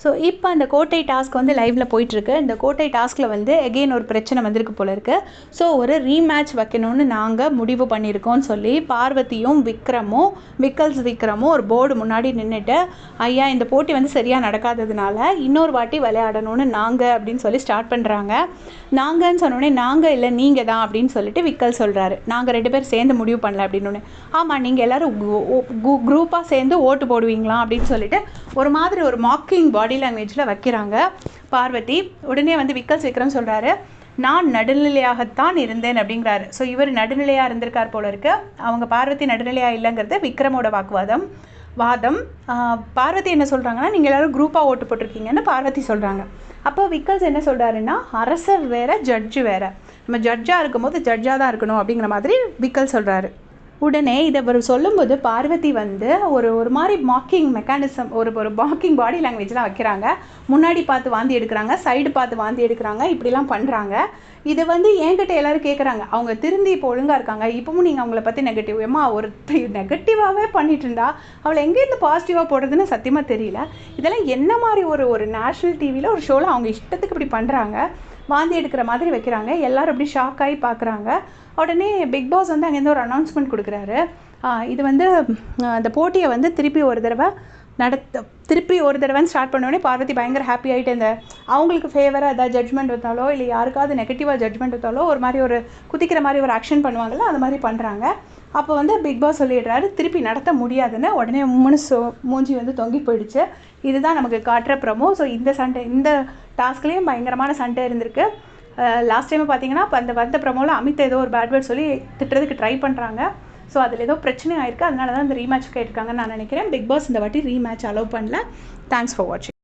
So இப்போ அந்த கோட்டை டாஸ்க் வந்து லைவில் போயிட்டுருக்கு. இந்த கோட்டை டாஸ்கில் வந்து எகெயின் ஒரு பிரச்சனை வந்திருக்கு போல இருக்குது. ஸோ ஒரு ரீமேட்ச் வைக்கணும்னு நாங்கள் முடிவு பண்ணியிருக்கோம்னு சொல்லி பார்வதியும் விக்கல்ஸ் விக்ரமும் ஒரு போர்டு முன்னாடி நின்றுட்டு, ஐயா இந்த போட்டி வந்து சரியாக நடக்காததுனால இன்னொரு வாட்டி விளையாடணும்னு நாங்கள் அப்படின்னு சொல்லி ஸ்டார்ட் பண்ணுறாங்க. நாங்கன்னு சொன்னோடனே நாங்கள் இல்லை நீங்கள் தான் அப்படின்னு சொல்லிட்டு விக்கல் சொல்கிறாரு. நாங்கள் 2 பேர் சேர்ந்து முடிவு பண்ணல அப்படின்னு. ஆமாம், நீங்கள் எல்லோரும் குரூப்பாக சேர்ந்து ஓட்டு போடுவீங்களா அப்படின்னு சொல்லிட்டு ஒரு மாதிரி ஒரு மாக்கிங் பாடி லாங்குவேஜில் வைக்கிறாங்க பார்வதி. உடனே வந்து விக்கல்ஸ் சொல்கிறாரு, நான் நடுநிலையாகத்தான் இருந்தேன் அப்படிங்கிறாரு. ஸோ இவர் நடுநிலையாக இருந்திருக்கார் போல இருக்கு. அவங்க பார்வதி நடுநிலையாக இல்லைங்கிறது விக்ரமோட வாதம். பார்வதி என்ன சொல்கிறாங்கன்னா, நீங்கள் எல்லோரும் குரூப்பாக ஓட்டு போட்டிருக்கீங்கன்னு பார்வதி சொல்கிறாங்க. அப்போ விக்கல்ஸ் என்ன சொல்கிறாருன்னா, அரசர் வேறு ஜட்ஜு வேறு, நம்ம ஜட்ஜாக இருக்கும்போது ஜட்ஜாக தான் இருக்கணும் அப்படிங்கிற மாதிரி விக்கல் சொல்கிறாரு. உடனே இதை அவர் சொல்லும்போது பார்வதி வந்து ஒரு மாதிரி மாக்கிங் மெக்கானிசம், ஒரு மாக்கிங் பாடி லாங்குவேஜ்லாம் வைக்கிறாங்க. முன்னாடி பார்த்து வாந்தி எடுக்கிறாங்க, சைடு பார்த்து வாந்தி எடுக்கிறாங்க, இப்படிலாம் பண்ணுறாங்க. இதை வந்து என்கிட்ட எல்லோரும் கேட்குறாங்க, அவங்க திருந்தி இப்போ ஒழுங்காக இருக்காங்க, இப்போவும் நீங்கள் அவங்கள பற்றி நெகட்டிவ் ஒரு நெகட்டிவாகவே பண்ணிட்டு இருந்தா அவளை எங்கேருந்து பாசிட்டிவாக போடுறதுன்னு சத்தியமாக தெரியல. இதெல்லாம் என்ன மாதிரி ஒரு நேஷ்னல் டிவியில் ஒரு ஷோவில் அவங்க இஷ்டத்துக்கு இப்படி பண்ணுறாங்க, வாந்தி எடுக்கிற மாதிரி வைக்கிறாங்க. எல்லோரும் அப்படி ஷாக் ஆகி பார்க்குறாங்க. உடனே பிக் பாஸ் வந்து அங்கேருந்து ஒரு அனௌன்ஸ்மெண்ட் கொடுக்குறாரு. இது வந்து அந்த போட்டியை வந்து திருப்பி ஒரு தடவைன்னு ஸ்டார்ட் பண்ணோடனே பார்வதி பயங்கர ஹாப்பி ஆகிட்டு, இந்த அவங்களுக்கு ஃபேவராக ஏதாவது ஜட்ஜ்மெண்ட் வைத்தாலோ இல்லை யாருக்காவது நெகட்டிவாக ஜட்ஜ்மெண்ட் வைத்தாலோ ஒரு மாதிரி ஒரு குதிக்கிற மாதிரி ஒரு ஆக்ஷன் பண்ணுவாங்கள்ல, அது மாதிரி பண்ணுறாங்க. அப்போ வந்து பிக் பாஸ் சொல்லிடுறாரு திருப்பி நடத்த முடியாதுன்னு. உடனே மூஞ்சி வந்து தொங்கி போயிடுச்சு. இதுதான் நமக்கு காட்டுற ப்ரமோ. ஸோ இந்த டாஸ்க்லேயும் பயங்கரமான சண்டை இருந்திருக்கு. லாஸ்ட் டைம் பார்த்தீங்கன்னா அந்த வந்த ப்ரமோவில் அமித் ஏதோ ஒரு பேட் வேர்ட் சொல்லி திட்டுறதுக்கு ட்ரை பண்ணுறாங்க. ஸோ அதில் ஏதோ பிரச்சனை ஆயிருக்கு. அதனால தான் இந்த ரீமேட்ச் கேட்டிருக்காங்கன்னு நான் நினைக்கிறேன். பிக் பாஸ் இந்த வாட்டி ரீமேட்ச் அலோவ் பண்ணல. தேங்க்ஸ் ஃபார் வாட்சிங்.